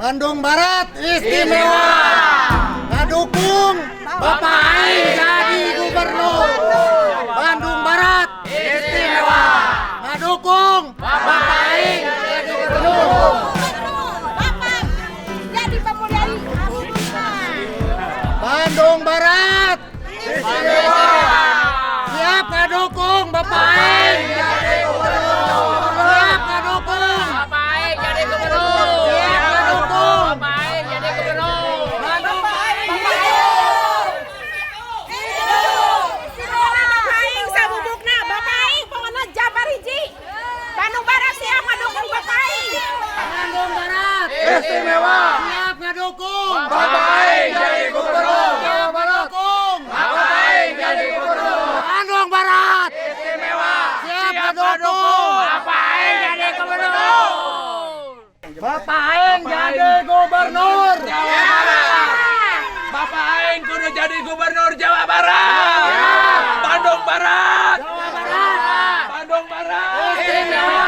Bandung Barat istimewa. Ngadukung Bapak Aing jadi gubernur. Bandung Barat istimewa. Ngadukung Bapak Aing jadi gubernur. Bapak jadi pemuda. Bandung Barat istimewa. Siap ngedukung Bapak Aing jadi gubernur. Siap ngedukung Bapak Aing jadi gubernur. Siap ngedukung Bapak Aing jadi gubernur. Bapak Aing sabubukna. Bapak Aing pokoknya Jabar hiji. Bandung Barat siap ngedukung Bapak Aing. Bandung Barat Istimewa. siap ngedukung Bapak Aing jadi gubernur. Siap ngedukung Bapak Aing jadi gubernur. Bandung Barat Istimewa. siap ngedukung Bapak Aing jadi gubernur. Bapak Aing jadi gubernur Jawa Barat. Bapak Aing kudu jadi gubernur Jawa Barat. Bandung Barat. Jawa Barat Bandung Barat. istimewa.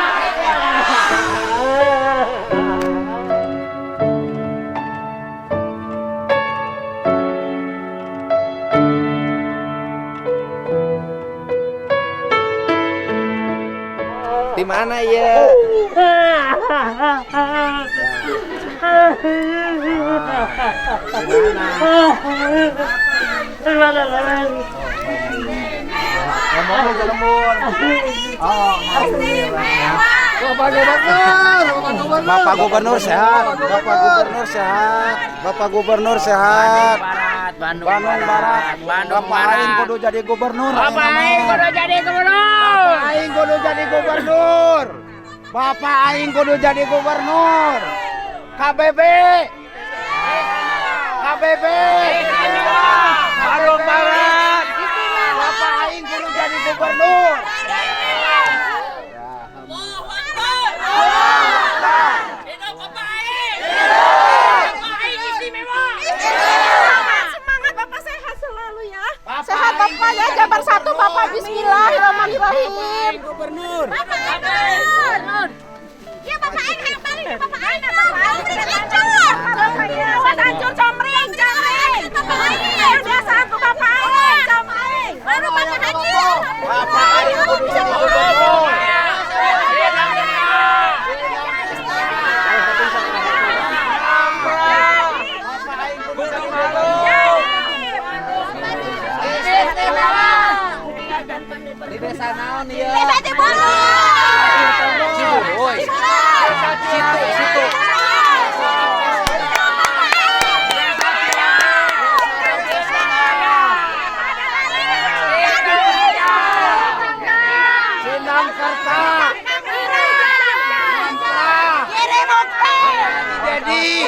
Di mana ya? Bapak Gubernur sehat. Bapak Gubernur sehat. Bapak Gubernur sehat. Bandung Bandung Barat. Bandung Bapak Aing Barat. kudu jadi gubernur. Bapak Aing kudu jadi gubernur. Bapak Aing kudu jadi gubernur. Bapak Aing kudu jadi gubernur. KBB. KBB. Bandung Barat. Bapak Aing kudu jadi gubernur. Semangat Bapak sehat selalu ya. Sehat Bapak ya. Jabar satu Bapak bismillahirrahmanirrahim. Gubernur. Bapak Aing. Ya Bapak Aing hebat ini Bapak Aing. Bapak Aing hancur. Awas hancur comring. Bapak Aing. Dia satu Bapak Aing. Comring. Baru Bapak hancur. Bapak Aing kudu jadi gubernur. Bapak Aing kudu jadi gubernur. Di desa naon ya? Cibudoy. Situ. Sinangkerta. Jadi,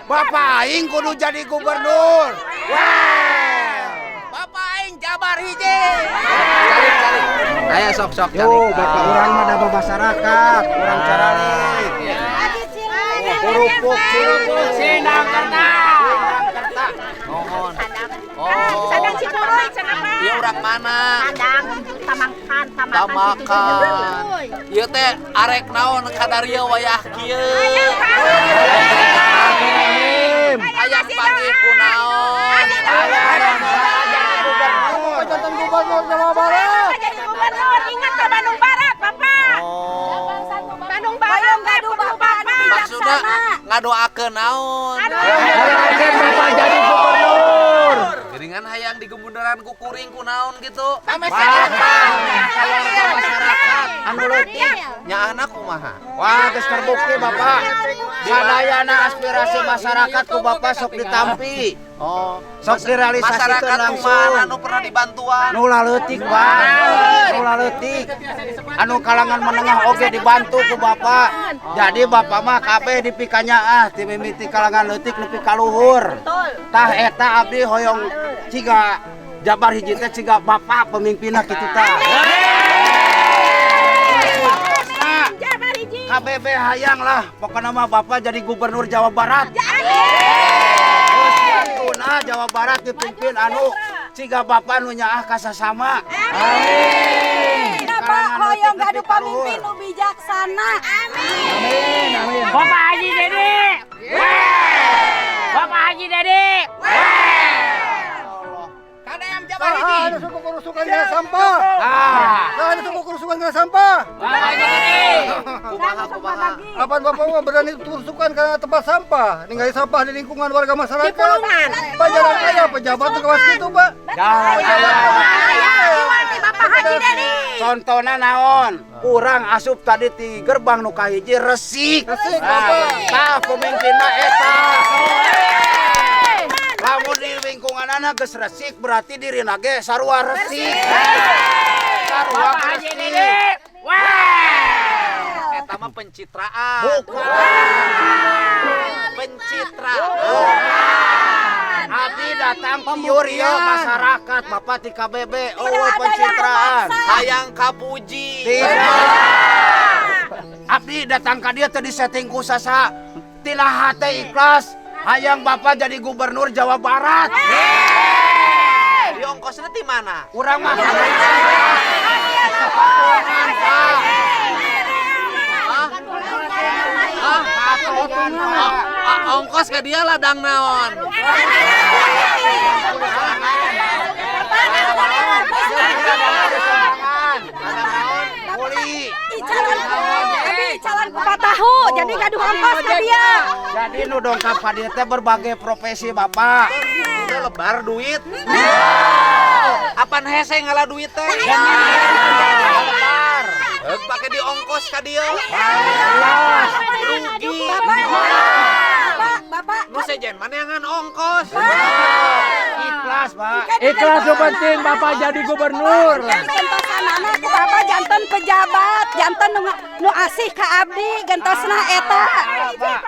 Bapak Aing kudu jadi gubernur. Bapak Aing Jabar hiji. Ayo sok-sok Yo, Bapak urang mah da masyarakat, urang caralik. Kurupuk Sinangkerta. Mohon. Sadang Cipuruy, kenapa? Ieu urang mana? Sadang Tamakan. Tamakan. Ieu teh arek naon kadarieu wayah kieu. Hayang panggih kunaon? Gubernur Jawa Barat. Jadi gubernur, ingat ke Bandung Barat, Bapak. Bandung Barat, Bapak. Maksudnya ngadoakeun naon? Bapak jadi gubernur. Geringan hayang digemunderan ku kuring kunaon gitu. Masyarakat anu leutik. Nya anak kumaha? Wah, geus terbukti Bapak. Sadayana aspirasi masyarakat ku Bapak sok ditampi. Oh, Sok direalisasikeun masyarakat langsung. kumaha anu pernah dibantuan? Nu leutik, Pak. Nu leutik. Anu kalangan menengah oge dibantu ku Bapak. Jadi Bapak mah kabeh dipikanya ti mimiti kalangan leutik nepi ka luhur. Tah eta abdi hoyong ciga Jabar hiji teh ciga Bapak pemimpinna kitu tah. Jabar hiji. KBB hayang lah, pokoknya mah Bapak jadi gubernur Jawa Barat. Terus Jawa Barat dipimpin anu ciga Bapak nu nyaah kasasama. Amin. Bapak hoyong gaduh pemimpin nu bijaksana. Amin. Amin. Bapak Haji jadi kena sampah. Bapak jadi. Apaan Bapak mah berani tusukan karena tempat sampah? Ninggalin sampah di lingkungan warga masyarakat. Pak jalan kaya pejabat tuh kawas gitu, Pak. Bapak Haji Dedi. Contohnya naon? Urang asup tadi di gerbang nu kahiji resik. Resik, Bapak. Tah pemimpinna eta. Lamun di lingkungan anak geus resik berarti dirina ge sarua resik. Sarua Bapak Haji resik. Dedi. Wah. Eta mah pencitraan. Bukan. Pencitraan. Abdi datang piur ya masyarakat Bapak ti KBB. Oh pencitraan. Hayang kapuji. Tidak. Abdi datang ka dia teu disetting ku sasa. Tina hate ikhlas. Hayang Bapak jadi gubernur Jawa Barat. Di ongkosna di mana? Urang mah Ongkos ke dia ladang naon. Calon kupat tahu, jadi gaduh ongkos ke dia. Jadi nu dongkap ka dieu teh berbagai profesi Bapak. Udah lebar duit. Apaan hese ngalah duit teh? Lebar. Pakai di ongkos ka dia. Rugi. Bapak, Nu sejen mana yang ongkos? Ikhlas, Pak. Ikhlas yang penting Bapak jadi gubernur. gentosanana ku Bapak janten pejabat, janten nu asih ka abdi, gentosna eta. Pak.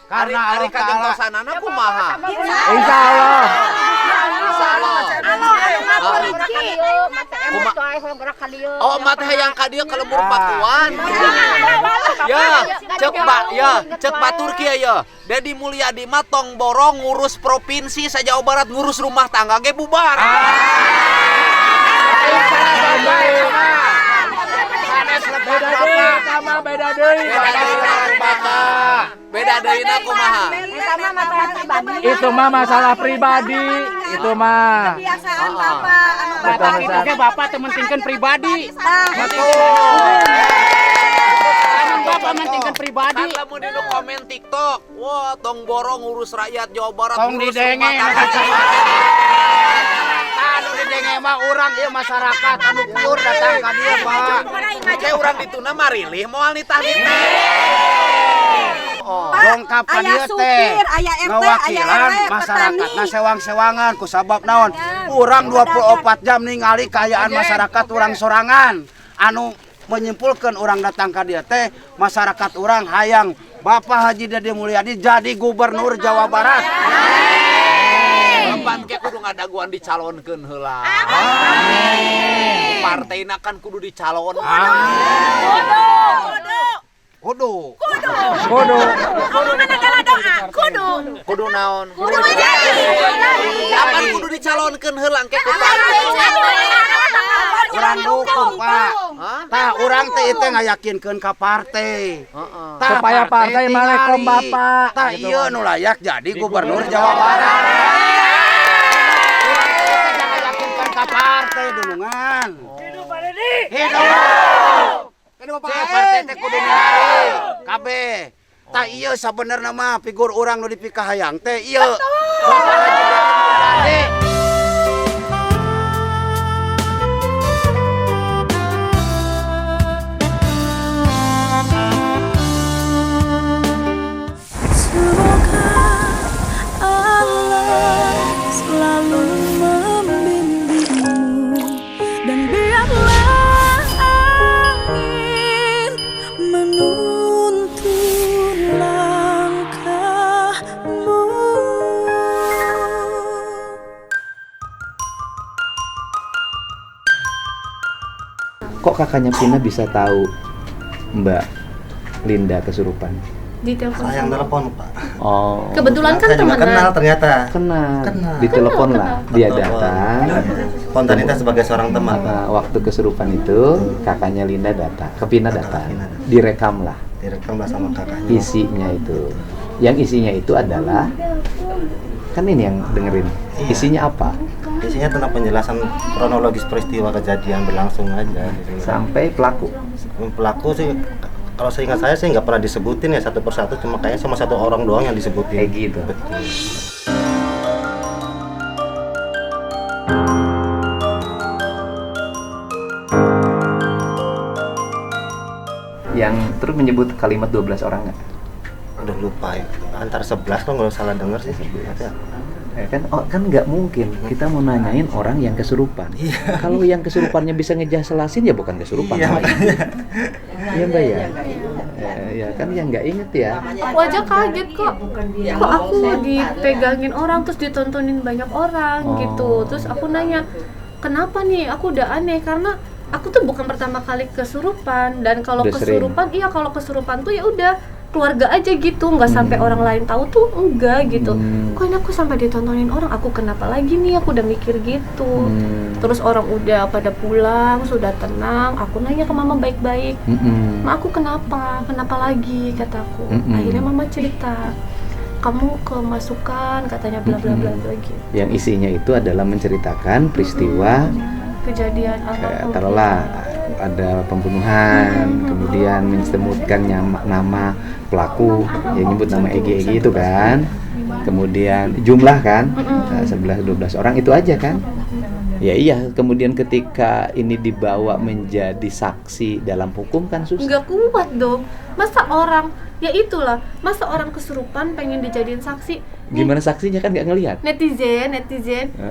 Karena Ari Allah Ta'ala kagentosanana kumaha? Insya Allah. Oh, mah teh hayang ka dieu kelembur batuan. Ya, cek batur kieu ya. Dedi Mulyadi mah tong borong ngurus provinsi sa-Jawa Barat, ngurus rumah tangga ge bubar. Beda deui. Beda deuna kumaha? Itu mah masalah pribadi. Itu mah. Kebiasaan Bapak anu Bapak itu ge Bapak teu mentingkeun pribadi. Lamun Bapak mentingkeun pribadi. Kan lamun dinu komen TikTok, wah tong borong ngurus rakyat Jawa Barat, tong ngurus didenge. rumah tangga. Anu didenge mah urang ieu masyarakat anu piur datang ka dieu, Pak. Kayak urang dituna marilih moal nitah-nitah. Dongkap ka dieu teh ngawakilan masyarakatna sewang-sewangan ku sabab naon? Urang 24 jam ningali kaayaan masyarakat urang sorangan. Anu menyimpulkeun urang datang ka dieu teh masyarakat urang hayang Bapak Haji Dedi Mulyadi jadi gubernur Jawa Barat. Kapan ke kudu ngadaguan dicalonkeun heula. Partaina kan kudu dicalon. Kudu. Kudu. Kudu naon? Kudu jadi. Kapan kudu dicalonkeun heula engke ku Urang dukung, Pak. Tah urang teh teh ngayakinkeun ka partai. Tah Supaya partai malekom Bapak. Tah ieu nu layak jadi gubernur Jawa Barat. Ngayakinkeun ka partai dulungan. Hidup Pak Dedi. Hidup. Partai teh kudu ningali kabeh. Tah ieu sabenerna mah figur urang nu dipikahayang teh ieu. Bapak Haji Dedi. Selalu membimbingmu dan biarlah angin menuntun langkahmu. Kok kakaknya Pina bisa tahu Mbak Linda kesurupan? Di telepon. Saya yang telepon, Pak. Oh. Kebetulan kan Saya juga temenan. kenal ternyata. Kenal. Kenal. Di telepon Kenal, lah. kenal. Dia Telepon. datang. Spontanitas sebagai seorang teman. Waktu kesurupan itu kakaknya Linda datang. Ke Pina datang. Pina. Direkam lah Direkam lah sama kakaknya. isinya itu. Yang isinya itu adalah Kan ini yang dengerin. Isinya apa? Isinya tentang penjelasan kronologis peristiwa kejadian berlangsung aja. Sampai pelaku. Pelaku sih, kalau seingat saya sih nggak pernah disebutin ya satu persatu, cuma kayaknya cuma satu orang doang yang disebutin. Kayak gitu. Betul. Yang terus menyebut kalimat 12 orang nggak? Udah lupa ya. Antar 11 kalau nggak salah denger sih. Ada. Ya kan nggak mungkin kita mau nanyain orang yang kesurupan. Kalau yang kesurupannya bisa ngejelasin ya bukan kesurupan. Iya Mbak ya. Ya kan yang nggak inget ya. Aku aja kaget kok aku dipegangin orang terus ditontonin banyak orang gitu. Terus aku nanya, kenapa nih? Aku udah aneh karena aku tuh bukan pertama kali kesurupan, dan kalau kesurupan kalau kesurupan tuh ya udah keluarga aja gitu, nggak sampai orang lain tahu tuh enggak gitu. Kok ini aku sampai ditontonin orang, aku kenapa lagi nih? Aku udah mikir gitu. Terus orang udah pada pulang, sudah tenang, aku nanya ke mama baik-baik, Ma aku kenapa lagi, kataku. Akhirnya mama cerita, kamu kemasukan katanya bla bla bla gitu. Yang isinya itu adalah menceritakan peristiwa kejadian taruhlah ada pembunuhan, kemudian menyebutkan nama pelaku, yang nyebut nama Egi itu kan, kemudian jumlah kan 11-12 orang itu aja kan. Ya iya, kemudian ketika ini dibawa menjadi saksi dalam hukum kan susah. Nggak kuat dong, masa orang masa orang kesurupan pengen dijadiin saksi. Gimana saksinya kan nggak ngelihat? Netizen,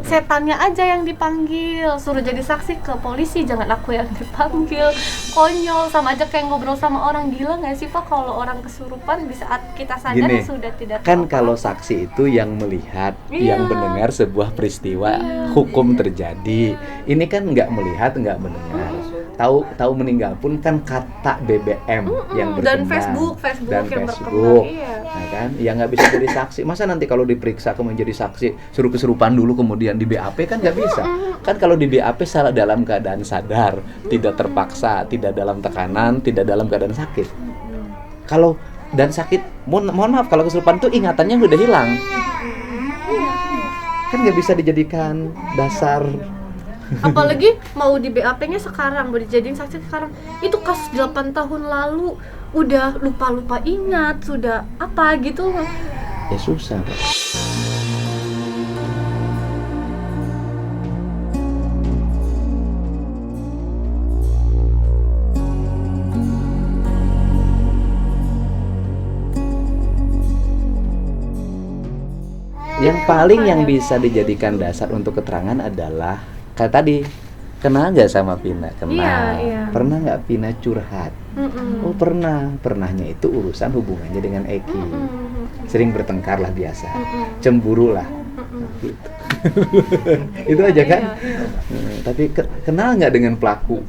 setannya aja yang dipanggil, suruh jadi saksi ke polisi, jangan aku yang dipanggil. Konyol, sama aja kayak ngobrol sama orang. Gila nggak sih Pak kalau orang kesurupan di saat kita sadar Gini, sudah tidak kan kalau saksi itu yang melihat, yang mendengar sebuah peristiwa hukum terjadi. Ini kan nggak melihat, nggak mendengar. Tahu meninggal pun kan kata BBM yang berkembang, dan Facebook. Nah kan, ya nggak bisa jadi saksi. Masa nanti kalau diperiksa kemudian jadi saksi suruh kesurupan dulu kemudian di BAP kan nggak bisa. Kan kalau di BAP salah dalam keadaan sadar, tidak terpaksa, tidak dalam tekanan, tidak dalam keadaan sakit. Kalau dan sakit, mohon maaf kalau kesurupan tuh ingatannya udah hilang. Kan nggak bisa dijadikan dasar. Apalagi mau di BAP-nya sekarang, mau dijadiin saksi sekarang. Itu kasus 8 tahun lalu, udah lupa ingat, sudah apa gitu. Ya susah. Yang paling yang bisa dijadikan dasar untuk keterangan adalah kayak tadi, kenal nggak sama Pina? Kenal. Iya. Pernah nggak Pina curhat? Oh pernah. Pernahnya itu urusan hubungannya dengan Eki. Sering bertengkar lah biasa. Cemburu lah. Gitu. Itu aja kan? Tapi kenal nggak dengan pelaku?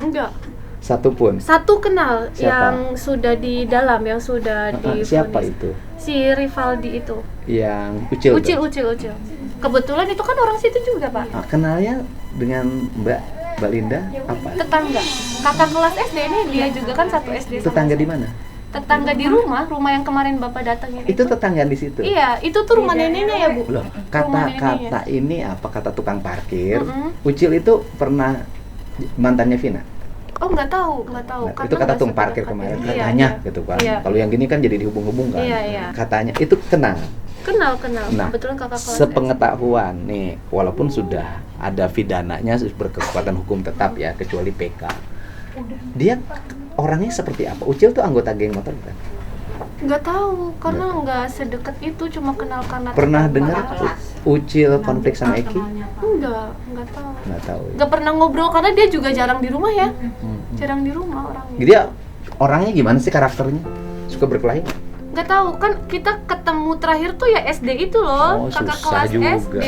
Enggak. Satupun? Satu kenal. Siapa? Yang sudah di dalam, yang sudah di siapa itu? Si Rivaldi itu. Yang Ucil. Kebetulan itu kan orang situ juga Pak. Kenalnya dengan Mbak Linda apa? Tetangga, kakak kelas SD ini, dia juga kan satu SD. Tetangga di mana? Tetangga di rumah yang kemarin Bapak datangin itu. Tetangga di situ? Iya, itu tuh rumah neneknya ya Bu. Loh, kata ini apa, kata tukang parkir. Ucil itu pernah mantannya Vina? Oh nggak tahu. Nah, itu kata tukang parkir kemarin katanya gitu kan. Kalau yang gini kan jadi dihubung-hubungkan. Iya. Katanya itu kenal. Nah, kebetulan kakak kelas sepengetahuan nih, walaupun sudah ada pidananya berkekuatan hukum tetap ya, kecuali PK. Dia orangnya seperti apa? Ucil tuh anggota geng motor bukan? Nggak tahu, karena nggak sedekat itu, cuma kenal karena. Pernah dengar Ucil konflik sama Eki? Nggak tahu. Nggak pernah ngobrol karena dia juga jarang di rumah ya. Jarang di rumah orangnya. Dia orangnya gimana sih karakternya? Suka berkelahi? Nggak tahu, kan kita ketemu terakhir tuh ya SD itu loh, kakak kelas juga. SD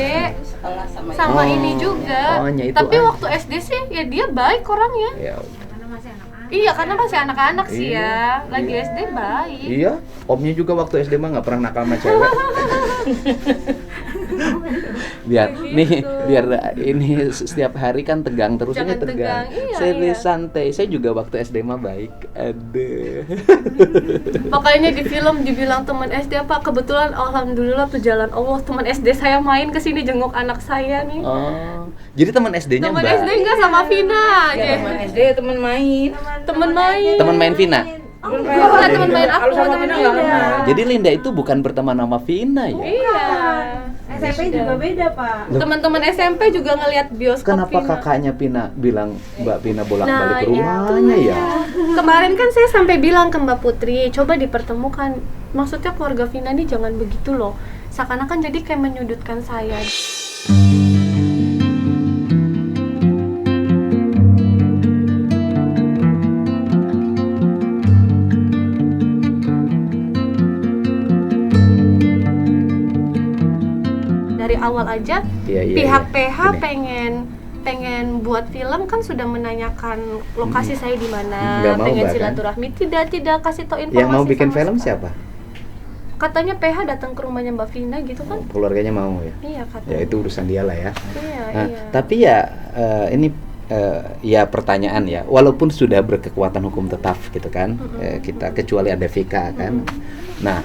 sama ini juga. Tapi waktu SD sih ya dia baik orangnya. Iya, karena masih anak-anak sih ya. Lagi SD baik. Iya, omnya juga waktu SD mah nggak pernah nakal sama cewek. biar ini setiap hari kan tegang terus. Jangan ini tegang. tegang, iya, Saya iya. santai. Saya juga waktu SD mah baik. Aduh. Makanya di film dibilang teman SD apa, kebetulan alhamdulillah tuh jalan Allah teman SD saya main ke sini jenguk anak saya nih. Oh, jadi teman SD-nya Teman Mbak. SD enggak sama Vina. Teman SD, teman main. Teman main. Teman main Vina. Bukan teman main aku, teman Vina. Jadi Linda itu bukan berteman sama Vina ya? Iya. SMP juga beda, Pak. Teman-teman SMP juga ngelihat bioskop Kenapa Vina. kakaknya Vina bilang Mbak Vina bolak-balik ke Nah, rumahnya ya? Kemarin kan saya sampai bilang ke Mbak Putri, coba dipertemukan. Maksudnya keluarga Vina nih jangan begitu loh. Seakan-akan jadi kayak menyudutkan saya. Dari awal aja pihak PH pengen buat film kan sudah menanyakan lokasi saya di mana, Nggak mau, pengen Mbak, kan? silaturahmi, tidak kasih tau informasi. Yang mau bikin sama film sekali. siapa? Katanya PH datang ke rumahnya Mbak Vina gitu kan? Keluarganya mau ya? Iya katanya. Ya itu urusan dia lah ya. Iya, Nah, iya. tapi ya ini ya pertanyaan ya, walaupun sudah berkekuatan hukum tetap gitu kan, kita kecuali ada VK kan. Nah,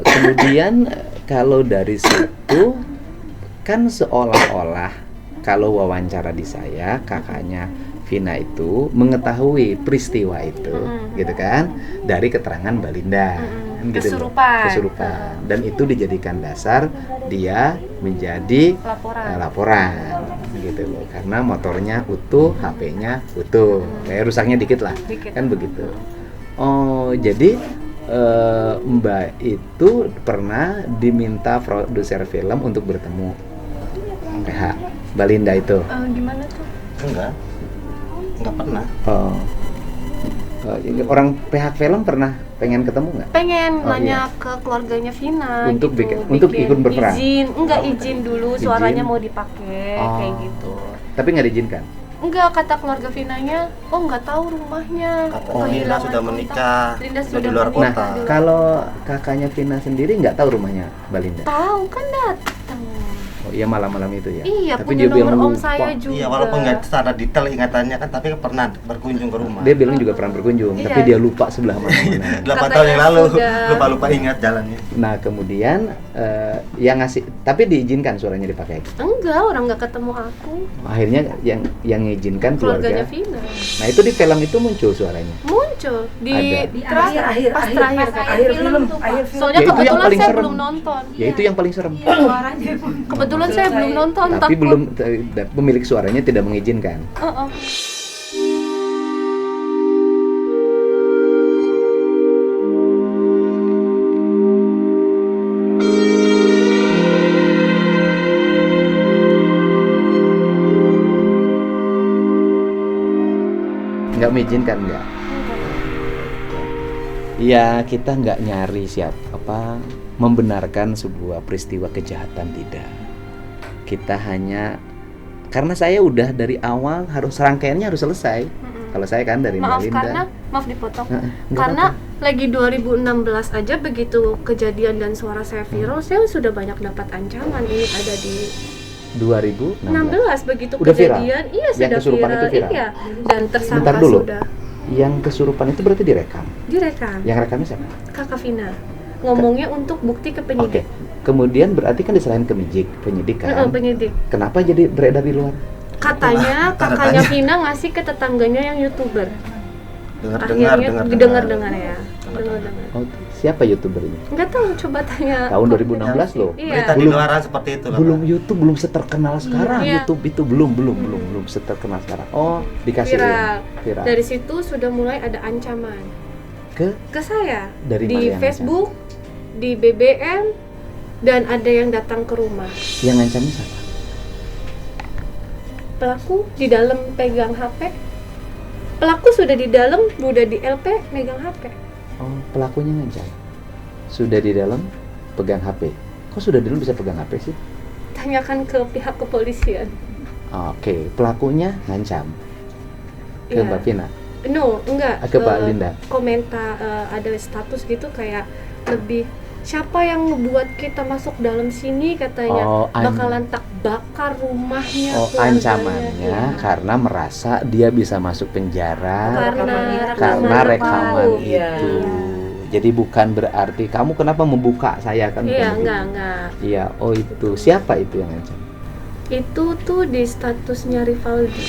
kemudian kalau dari situ kan seolah-olah kalau wawancara di saya kakaknya Vina itu mengetahui peristiwa itu, gitu kan, dari keterangan Mbak Linda. Kan gitu loh. Kesurupan. Dan itu dijadikan dasar dia menjadi laporan gitu loh. Karena motornya utuh, HP-nya utuh. Kayak rusaknya dikit lah. Kan begitu. Oh, jadi Mbak itu pernah diminta produser film untuk bertemu PH Mbak Linda itu. Gimana tuh? Enggak pernah. Oh. Orang pihak film pernah pengen ketemu nggak? Pengen Oh, nanya iya. ke keluarganya Vina Untuk gitu. untuk ikut berperan? Izin dulu, suaranya Izin. mau dipakai Oh. kayak gitu. Tapi nggak diizinkan? Enggak, kata keluarga Vinanya, oh nggak tahu rumahnya. Oh, Linda sudah menikah. Linda Sudah sudah di luar menikah. kota. Nah, kalau kakaknya Vina sendiri nggak tahu rumahnya Mbak Linda? Tahu kan datang. Oh iya, malam-malam itu ya? Iya, Tapi punya dia bilang nomor om lupa. saya juga. Iya, walaupun nggak secara detail ingatannya kan, tapi pernah berkunjung ke rumah. Dia bilang juga pernah berkunjung, Iya. tapi dia lupa sebelah mana-mana. 8 tahun yang lalu, sudah. lupa-lupa ingat jalannya. Nah, kemudian yang ngasih, tapi diizinkan suaranya dipakai. Enggak, orang nggak ketemu aku. Akhirnya yang mengizinkan Keluarganya keluarga. Vina. Nah, itu di film itu muncul suaranya. Muncul di Ada. Akhir film. Soalnya Ya, itu yang kebetulan paling saya serem. belum nonton. Ya itu yang paling serem. Kebetulan saya belum nonton. Tapi takut. belum pemilik suaranya tidak mengizinkan. Heeh. Nggak mengizinkan, nggak? Ya kita nggak nyari membenarkan sebuah peristiwa kejahatan, tidak. Kita hanya, karena saya udah dari awal rangkaiannya harus selesai. Kalau saya kan dari Maaf Mbak Linda. karena maaf dipotong. Nggak Karena lagi 2016 aja begitu kejadian dan suara saya viral, saya sudah banyak dapat ancaman. Ini ada di 2016. begitu Udah viral? kejadian. Iya, Yang sudah kesurupan viral. itu viral? Iya. Dan tersangka Bentar dulu. sudah Yang kesurupan itu berarti direkam. direkam. Yang rekamnya siapa? Kakak Vina ngomongnya untuk bukti ke Oke. penyidik. Kemudian berarti kan diserahin ke penyidik kan? Penyidik. Kenapa jadi beredar di luar? Katanya kakaknya Vina ngasih ke tetangganya yang YouTuber. Dengar-dengar. Dengar-dengar ya. Dengar-dengar. Oh, siapa YouTuber ini? Enggak tahu, coba tanya. Tahun 2016 loh. Iya. Berita di luaran seperti itu lah. Belum YouTube belum seterkenal sekarang. Iya. YouTube itu belum seterkenal sekarang. Oh, dikasih Viral. Dari situ sudah mulai ada ancaman ke saya Dari di mana yang Facebook, di BBM, dan ada yang datang ke rumah. yang ngancamnya siapa? Pelaku di dalam pegang HP. Pelaku sudah di dalam, udah di LP megang HP. Oh, pelakunya ngancam. Sudah di dalam pegang HP. Kok sudah dulu bisa pegang HP sih? Tanyakan ke pihak kepolisian. Oke, pelakunya ngancam ke Iya. Mbak Vina. No, enggak. Ke Mbak Linda. Komentar ada status gitu kayak lebih siapa yang ngebuat kita masuk dalam sini katanya, Oh, bakalan tak bakar rumahnya, Oh, keluarganya. ancamannya karena merasa dia bisa masuk penjara karena rekaman Iya. itu. Jadi bukan berarti kamu kenapa membuka saya kan? Iya, bukan begitu. enggak. Iya, oh itu. Siapa itu yang ngancam? Itu tuh di statusnya Rivaldi.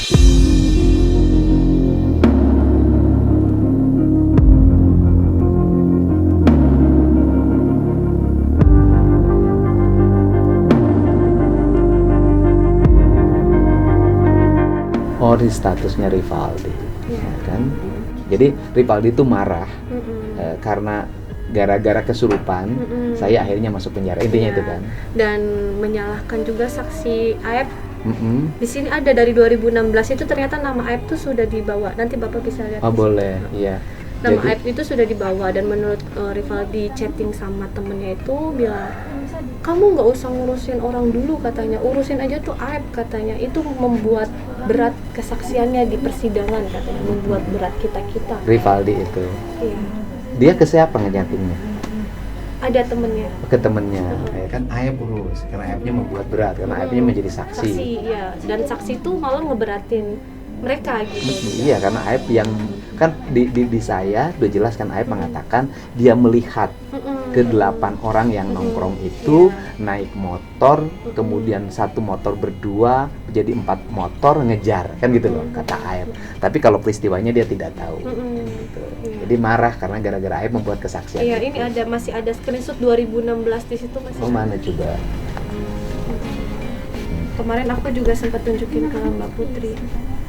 Oh, di statusnya Rivaldi. Iya. Kan? Jadi Rivaldi itu marah Mm-mm. karena gara-gara kesurupan saya akhirnya masuk penjara. Intinya Iya. itu kan. Dan menyalahkan juga saksi Aep. Mm-mm. Di sini ada dari 2016 itu ternyata nama Aep tuh sudah dibawa. Nanti Bapak bisa lihat. Oh, di sini. boleh. Iya. Nama Jadi Aep itu sudah dibawa dan menurut Rivaldi chatting sama temennya itu bilang, kamu nggak usah ngurusin orang dulu katanya, urusin aja tuh Aep katanya. Itu membuat berat kesaksiannya di persidangan katanya, membuat berat kita. Rivaldi itu. Iya. Dia ke siapa ngejatingnya? Ada temennya. Ke temennya. Kan Aep urus karena Aepnya membuat berat karena Aepnya menjadi saksi. Iya. Dan saksi itu malah ngeberatin mereka gitu. Iya, karena Aep yang kan di saya udah jelas kan Aep mengatakan dia melihat ke 8 orang yang nongkrong itu naik motor, kemudian satu motor berdua jadi 4 motor ngejar kan gitu loh kata Aep. Tapi kalau peristiwanya dia tidak tahu. Gitu. Jadi marah karena gara-gara Aep membuat kesaksian. Iya, itu. ini masih ada screenshot 2016 di situ masih. Oh, mana coba? Kemarin aku juga sempat tunjukin ke Mbak Putri.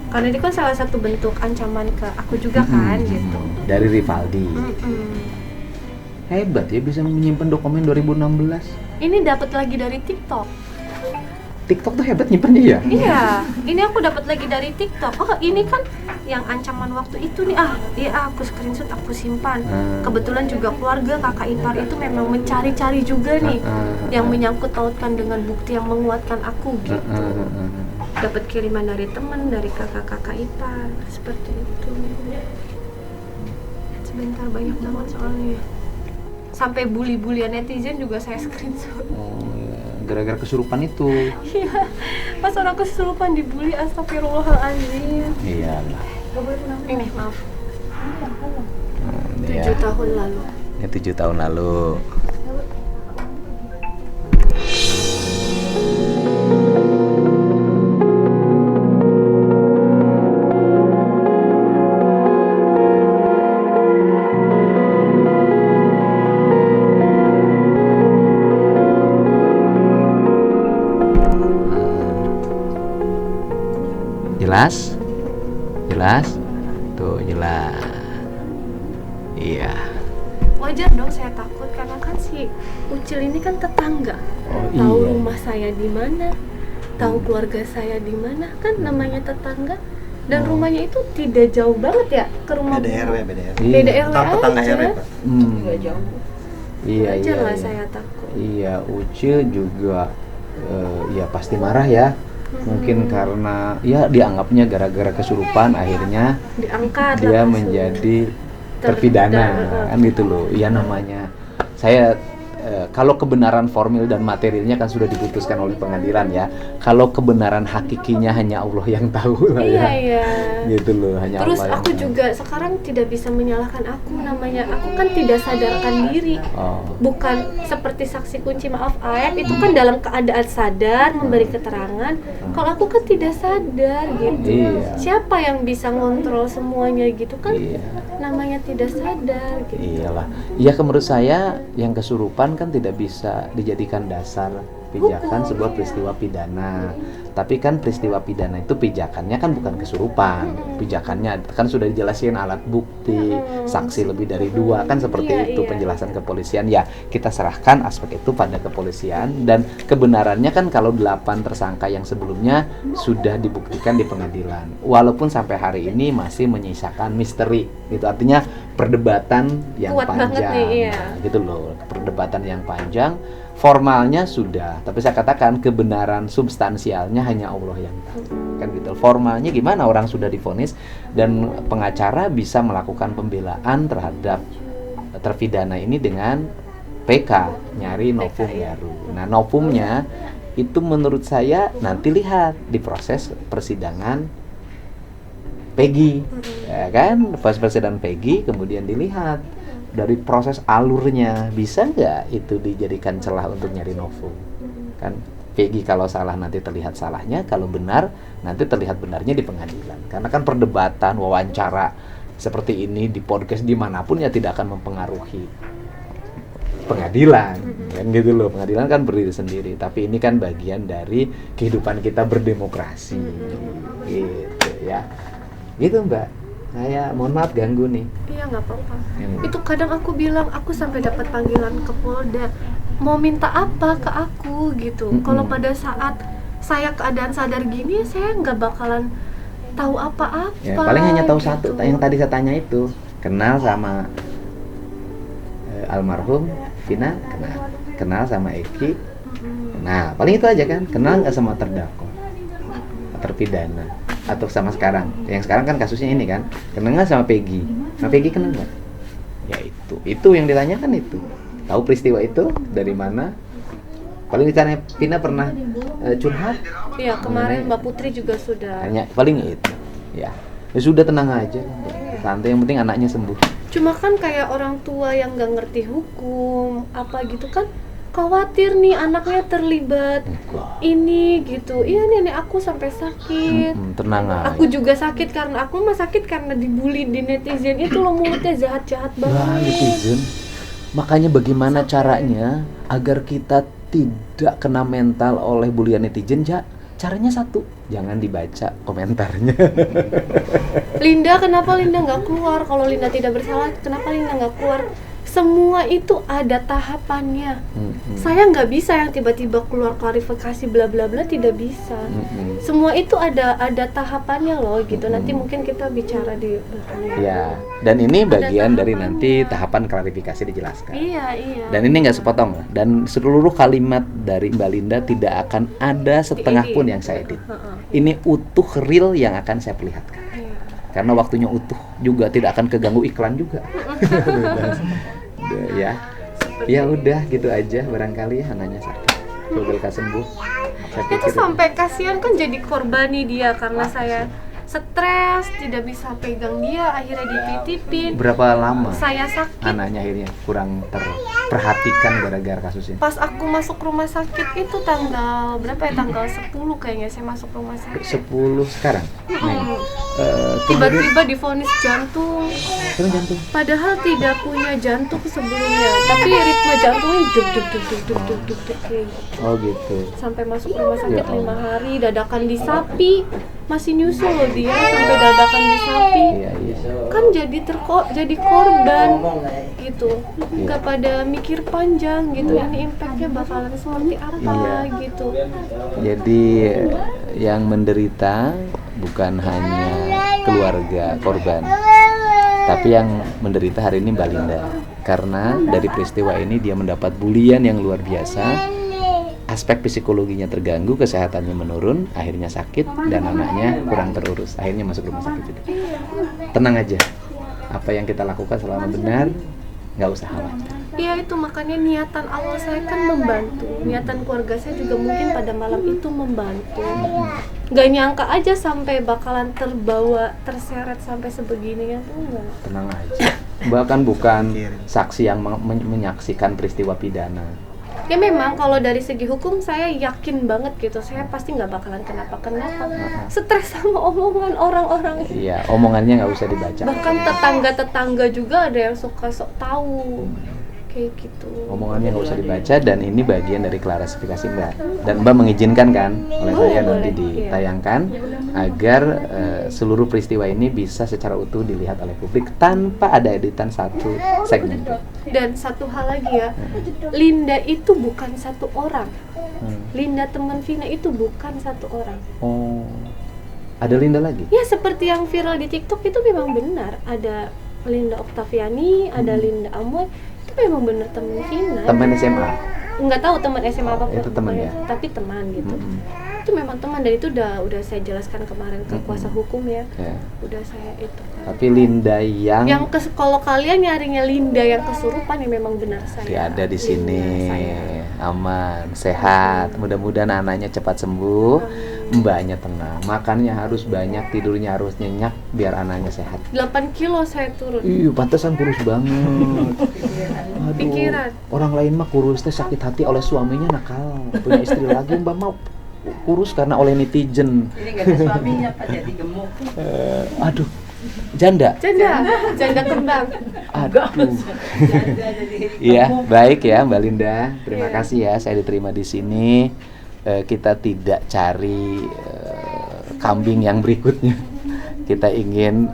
Karena ini kan salah satu bentuk ancaman ke aku juga kan gitu. Dari Rivaldi. Hebat ya bisa menyimpan dokumen 2016. Ini dapat lagi dari TikTok. TikTok tuh hebat nyimpannya ya? Iya, ini aku dapat lagi dari TikTok. Oh, ini kan yang ancaman waktu itu nih. Iya, aku screenshot, aku simpan. Kebetulan juga keluarga kakak ipar itu memang mencari-cari juga nih yang menyangkut pautkan dengan bukti yang menguatkan aku gitu. Dapat kiriman dari teman, dari kakak-kakak ipar, seperti itu. Sebentar, banyak banget soalnya. Sampai bully-bulian netizen juga saya screenshot. Oh, ya. Gara-gara kesurupan itu. Iya, pas orang kesurupan dibully, astagfirullahaladzim. Iyalah. Ini maaf. 7 Ya. tahun lalu. Ya, 7 tahun lalu. Jelas? Jelas? Tuh, jelas. Iya. Wajar dong saya takut karena kan si Ucil ini kan tetangga. Oh, Tahu iya. rumah saya di mana, tahu keluarga saya di mana, kan namanya tetangga. Dan rumahnya itu tidak jauh banget ya ke rumah Beda RW, beda RW. Beda RW Tetangga aja. RW, Pak. Nggak jauh. Iya, Wajar iya. lah Iya. saya takut. Iya, Ucil juga ya pasti marah ya. Mungkin karena ya dianggapnya gara-gara kesurupan akhirnya Diangkat dia lah kasusnya. menjadi terpidana kan gitu loh. Iya namanya. Saya kalau kebenaran formil dan materialnya kan sudah diputuskan oleh pengadilan ya. Kalau kebenaran hakikinya hanya Allah yang tahu lah ya. Iya. Gitu loh, hanya Terus Allah yang aku tahu. juga sekarang tidak bisa menyalahkan aku, namanya aku kan tidak sadarkan diri. Oh. Bukan seperti saksi kunci maaf Aep itu kan dalam keadaan sadar memberi keterangan. Kalau aku kan tidak sadar gitu. Iya. Siapa yang bisa ngontrol semuanya gitu kan? Iya. Namanya tidak sadar gitu. Iyalah. Iya, menurut saya yang kesurupan kan tidak bisa dijadikan dasar pijakan sebuah peristiwa pidana. Tapi kan peristiwa pidana itu pijakannya kan bukan kesurupan. Pijakannya kan sudah dijelasin alat bukti, saksi lebih dari 2 kan seperti Iya, itu iya. penjelasan kepolisian. Ya, kita serahkan aspek itu pada kepolisian dan kebenarannya kan kalau 8 tersangka yang sebelumnya sudah dibuktikan di pengadilan. Walaupun sampai hari ini masih menyisakan misteri. Gitu artinya perdebatan yang Kuat banget panjang. nih, iya. Nah, gitu loh, perdebatan yang panjang. Formalnya sudah, tapi saya katakan kebenaran substansialnya hanya Allah yang tahu. Kan gitu. Formalnya gimana orang sudah divonis dan pengacara bisa melakukan pembelaan terhadap terpidana ini dengan PK, nyari novum baru. Nah, novumnya itu menurut saya nanti lihat di proses persidangan Peggy, ya kan? Proses persidangan Peggy kemudian dilihat dari proses alurnya bisa nggak itu dijadikan celah untuk nyari novum, kan? Peggy kalau salah nanti terlihat salahnya, kalau benar nanti terlihat benarnya di pengadilan. Karena kan perdebatan, wawancara seperti ini di podcast dimanapun ya tidak akan mempengaruhi pengadilan, kan gitu loh. Pengadilan kan berdiri sendiri, tapi ini kan bagian dari kehidupan kita berdemokrasi, gitu ya. Gitu Mbak, saya mohon maaf ganggu nih. Iya nggak apa-apa. Itu kadang aku bilang, aku sampai dapat panggilan ke Polda, mau minta apa ke aku gitu. Kalau pada saat saya keadaan sadar gini, saya nggak bakalan tahu apa-apa. Ya, paling hanya tahu gitu. satu, yang tadi saya tanya itu, kenal sama almarhum Vina, kenal sama Eki. Nah, paling itu aja kan, kenal nggak sama terdakwa, terpidana, atau sama sekarang. Yang sekarang kan kasusnya ini kan, kenal nggak sama Peggy? Sama Peggy kenal nggak? Ya itu yang ditanyakan itu. Tahu peristiwa itu dari mana? Paling ditanya, Vina pernah curhat? Iya, kemarin Mbak Putri juga sudah. Hanya paling itu. Ya sudah, tenang aja, santai, yang penting anaknya sembuh. Cuma kan kayak orang tua yang nggak ngerti hukum apa gitu kan, khawatir nih anaknya terlibat ini gitu. Iya, nenek aku sampai sakit. Tenang aja. Aku juga sakit karena aku mah sakit karena dibully di netizen itu loh, mulutnya jahat-jahat banget. Wah, netizen. Makanya bagaimana caranya agar kita tidak kena mental oleh bulian netizen, caranya satu, jangan dibaca komentarnya. Linda, kenapa Linda nggak keluar? Kalau Linda tidak bersalah, kenapa Linda nggak keluar? Semua itu ada tahapannya. Saya nggak bisa yang tiba-tiba keluar klarifikasi bla bla bla, tidak bisa. Semua itu ada tahapannya loh gitu. Nanti mungkin kita bicara di belakangnya. Ya, dan ini bagian dari nanti tahapan klarifikasi dijelaskan. Iya. Dan ini nggak sepotong, dan seluruh kalimat dari Mbak Linda tidak akan ada setengah pun yang saya edit. Ini utuh real yang akan saya perlihatkan. Karena waktunya utuh juga, tidak akan keganggu iklan juga. Ya udah gitu aja, barangkali ya anaknya sakit, semoga sembuh. Itu sampai kasihan kan, jadi korbani dia karena saya stres, tidak bisa pegang dia, akhirnya dititipin. Berapa lama Saya sakit. anaknya akhirnya kurang terperhatikan gara-gara kasus ini? Pas aku masuk rumah sakit itu tanggal berapa ya? Tanggal 10 kayaknya saya masuk rumah sakit. 10 sekarang? Tiba-tiba divonis jantung. Jantung? Padahal tidak punya jantung sebelumnya, tapi ritme jantungnya deg kayak gitu. Oh gitu. Sampai masuk rumah sakit 5 hari, dadakan di sapi. Masih nyusul loh dia, sampai dadakan di sapi. Iya. Kan jadi korban gitu. Nggak pada mikir panjang gitu, ini impactnya bakalan seperti apa gitu. Jadi yang menderita bukan hanya keluarga korban, tapi yang menderita hari ini Mbak Linda. Karena dari peristiwa ini dia mendapat bulian yang luar biasa. Aspek psikologinya terganggu, kesehatannya menurun, akhirnya sakit, dan anaknya kurang terurus, akhirnya masuk rumah sakit juga. Tenang aja, apa yang kita lakukan selama benar, nggak usah khawatir. Iya, itu makanya niatan awal saya kan membantu, niatan keluarga saya juga mungkin pada malam itu membantu. Nggak nyangka aja sampai bakalan terbawa, terseret sampai sebegininya tuh enggak. Tenang aja, bahkan bukan saksi yang menyaksikan peristiwa pidana. Ya memang kalau dari segi hukum saya yakin banget gitu, saya pasti nggak bakalan kenapa-kenapa. Stres sama omongan orang-orang. Iya, omongannya nggak usah dibaca. Bahkan tetangga-tetangga juga ada yang suka sok tahu. Kayak gitu. Omongannya nggak usah dibaca, dan ini bagian dari klarifikasi Mbak. Dan Mbak mengizinkan kan oleh saya nanti ditayangkan agar seluruh peristiwa ini bisa secara utuh dilihat oleh publik tanpa ada editan satu segmen. Dan satu hal lagi ya, Linda itu bukan satu orang. Linda teman Vina itu bukan satu orang. Oh, ada Linda lagi? Ya seperti yang viral di TikTok itu memang benar. Ada Linda Oktaviani, ada Linda Amoy. Itu memang benar teman Vina. Teman SMA? Nggak tahu teman SMA apa. Itu teman ya? Tapi teman gitu. itu memang teman, dan itu udah saya jelaskan kemarin ke kuasa hukum ya. Udah saya itu. Tapi Linda yang kalau kalian nyarinya Linda yang kesurupan ya memang benar saya. dia ada di sini, aman, sehat. Mudah-mudahan anaknya cepat sembuh, mbaknya tenang, makannya harus banyak, tidurnya harus nyenyak biar anaknya sehat. 8 kilo saya turun. Pantesan kurus banget. Aduh, Pikiran. orang lain mah kurus teh sakit hati oleh suaminya nakal, punya istri lagi, mbak mau kurus karena oleh netizen. Ini nggak ada suaminya Pak, jadi gemuk. Aduh, janda kembang. Aduh. Iya, baik ya Mbak Linda. Terima kasih ya saya diterima di sini. Kita tidak cari kambing yang berikutnya. Kita ingin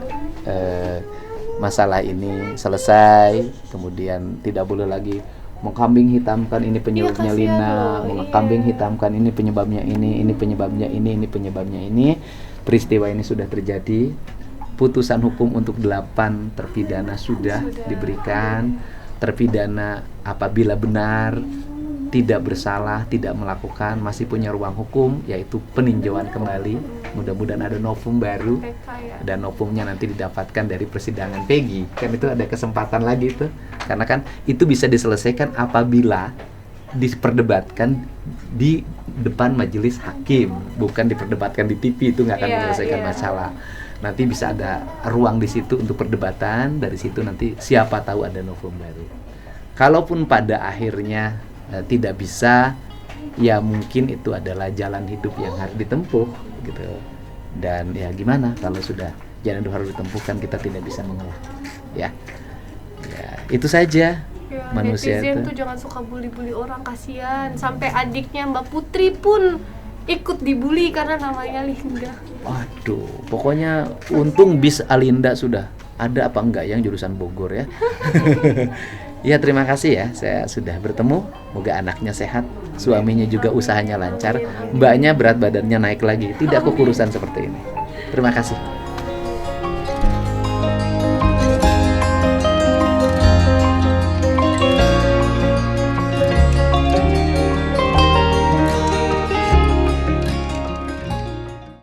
masalah ini selesai, kemudian tidak boleh lagi mengkambing hitamkan ini penyebabnya Lina, mengkambing hitamkan ini penyebabnya ini penyebabnya ini penyebabnya ini. Peristiwa ini sudah terjadi. Putusan hukum untuk 8 terpidana sudah diberikan. Terpidana apabila benar tidak bersalah, tidak melakukan, masih punya ruang hukum, yaitu peninjauan kembali. Mudah-mudahan ada novum baru, dan novumnya nanti didapatkan dari persidangan Peggy. Kan itu ada kesempatan lagi itu, karena kan itu bisa diselesaikan apabila diperdebatkan di depan majelis hakim, bukan diperdebatkan di TV. Itu nggak akan menyelesaikan masalah. Nanti bisa ada ruang di situ untuk perdebatan. Dari situ nanti siapa tahu ada novum baru. Kalaupun pada akhirnya tidak bisa, ya mungkin itu adalah jalan hidup yang harus ditempuh gitu. Dan ya gimana kalau sudah jalan hidup harus ditempuh, kan kita tidak bisa mengelak ya. Itu saja Ya, manusia netizen itu tuh jangan suka bully-bully orang, kasihan. Sampai adiknya Mbak Putri pun ikut dibully karena namanya Linda. Waduh, pokoknya untung bis Alinda sudah ada apa enggak yang jurusan Bogor ya. Ya terima kasih ya, saya sudah bertemu. Moga anaknya sehat, suaminya juga usahanya lancar, mbaknya berat badannya naik lagi, tidak kekurusan seperti ini. Terima kasih.